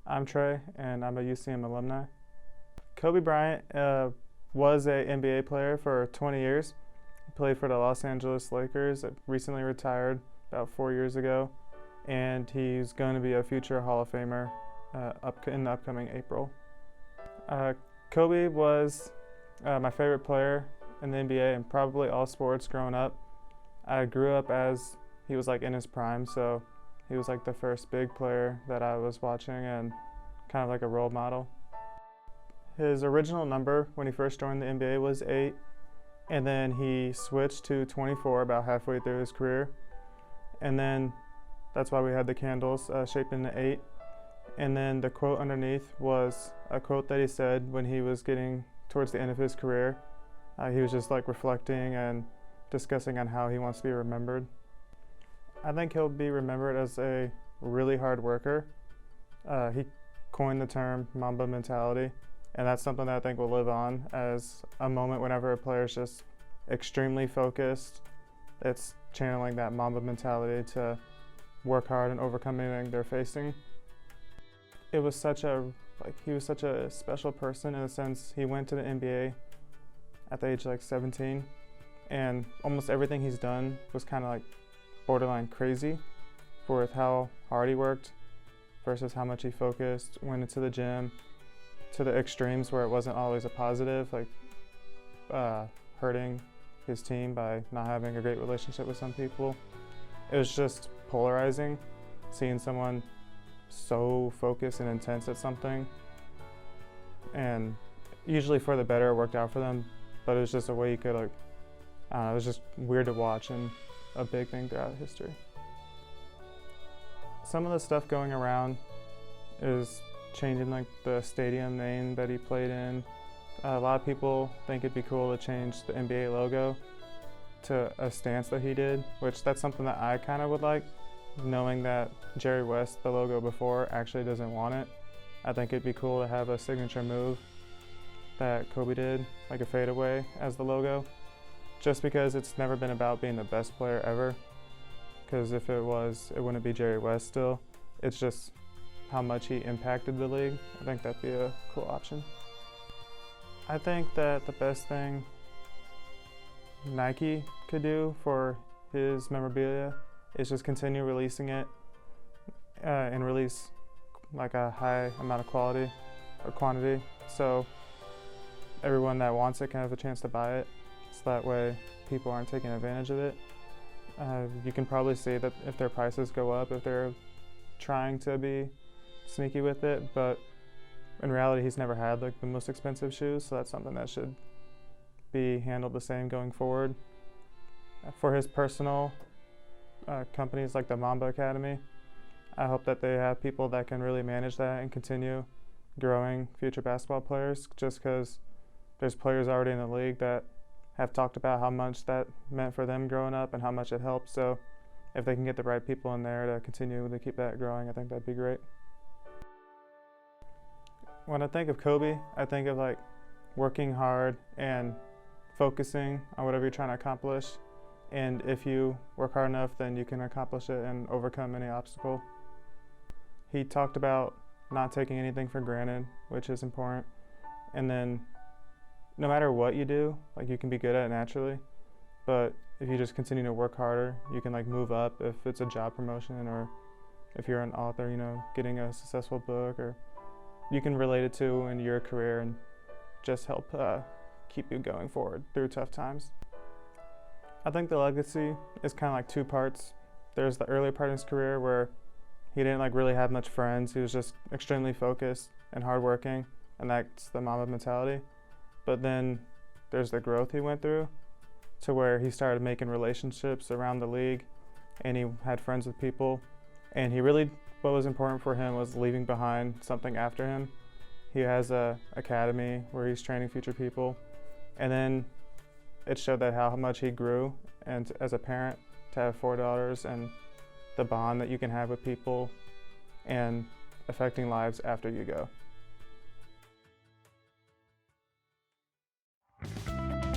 I'm Trey, and I'm a UCM alumni. Kobe Bryant was a NBA player for 20 years. He played for the Los Angeles Lakers, recently retired about 4 years ago, and he's going to be a future Hall of Famer in the upcoming April. Kobe was my favorite player in the NBA and probably all sports growing up. I grew up as he was like in his prime, so he was like the first big player that I was watching and kind of like a role model. His original number when he first joined the NBA was 8, and then he switched to 24 about halfway through his career. And then that's why we had the candles shaped into 8. And then the quote underneath was a quote that he said when he was getting towards the end of his career. He was just like reflecting and discussing on how he wants to be remembered. I think he'll be remembered as a really hard worker. He coined the term Mamba mentality, and that's something that I think will live on as a moment whenever a player is just extremely focused. It's channeling that Mamba mentality to work hard and overcome anything they're facing. He was such a special person in the sense he went to the NBA at the age of 17, and almost everything he's done was kind of like borderline crazy for how hard he worked versus how much he focused, went into the gym, to the extremes where it wasn't always a positive, like hurting his team by not having a great relationship with some people. It was just polarizing, seeing someone so focused and intense at something, and usually for the better it worked out for them, but it was just a way you could it was just weird to watch and a big thing throughout history. Some of the stuff going around is changing like the stadium name that he played in. A lot of people think it'd be cool to change the NBA logo to a stance that he did, which that's something that I kind of would like, knowing that Jerry West, the logo before, actually doesn't want it. I think it'd be cool to have a signature move that Kobe did, like a fadeaway as the logo, just because it's never been about being the best player ever, because if it was, it wouldn't be Jerry West still. It's just how much he impacted the league. I think that'd be a cool option. I think that the best thing Nike could do for his memorabilia is just continue releasing it and release like a high amount of quality or quantity, so everyone that wants it can have a chance to buy it. So that way people aren't taking advantage of it. You can probably see that if their prices go up, if they're trying to be sneaky with it, but in reality he's never had like the most expensive shoes, so that's something that should be handled the same going forward. For his personal companies like the Mamba Academy, I hope that they have people that can really manage that and continue growing future basketball players, just because there's players already in the league that have talked about how much that meant for them growing up and how much it helped. So if they can get the right people in there to continue to keep that growing, I think that'd be great. When I think of Kobe, I think of like working hard and focusing on whatever you're trying to accomplish. And if you work hard enough, then you can accomplish it and overcome any obstacle. He talked about not taking anything for granted, which is important. And then no matter what you do, like you can be good at it naturally, but if you just continue to work harder, you can like move up if it's a job promotion or if you're an author, getting a successful book, or you can relate it to in your career and just help keep you going forward through tough times. I think the legacy is kind of like two parts. There's the early part of his career where he didn't like really have much friends. He was just extremely focused and hardworking, and that's the Mamba mentality. But then there's the growth he went through to where he started making relationships around the league, and he had friends with people, and what was important for him was leaving behind something after him. He has a academy where he's training future people, and then it showed that how much he grew, and as a parent to have 4 daughters and the bond that you can have with people and affecting lives after you go.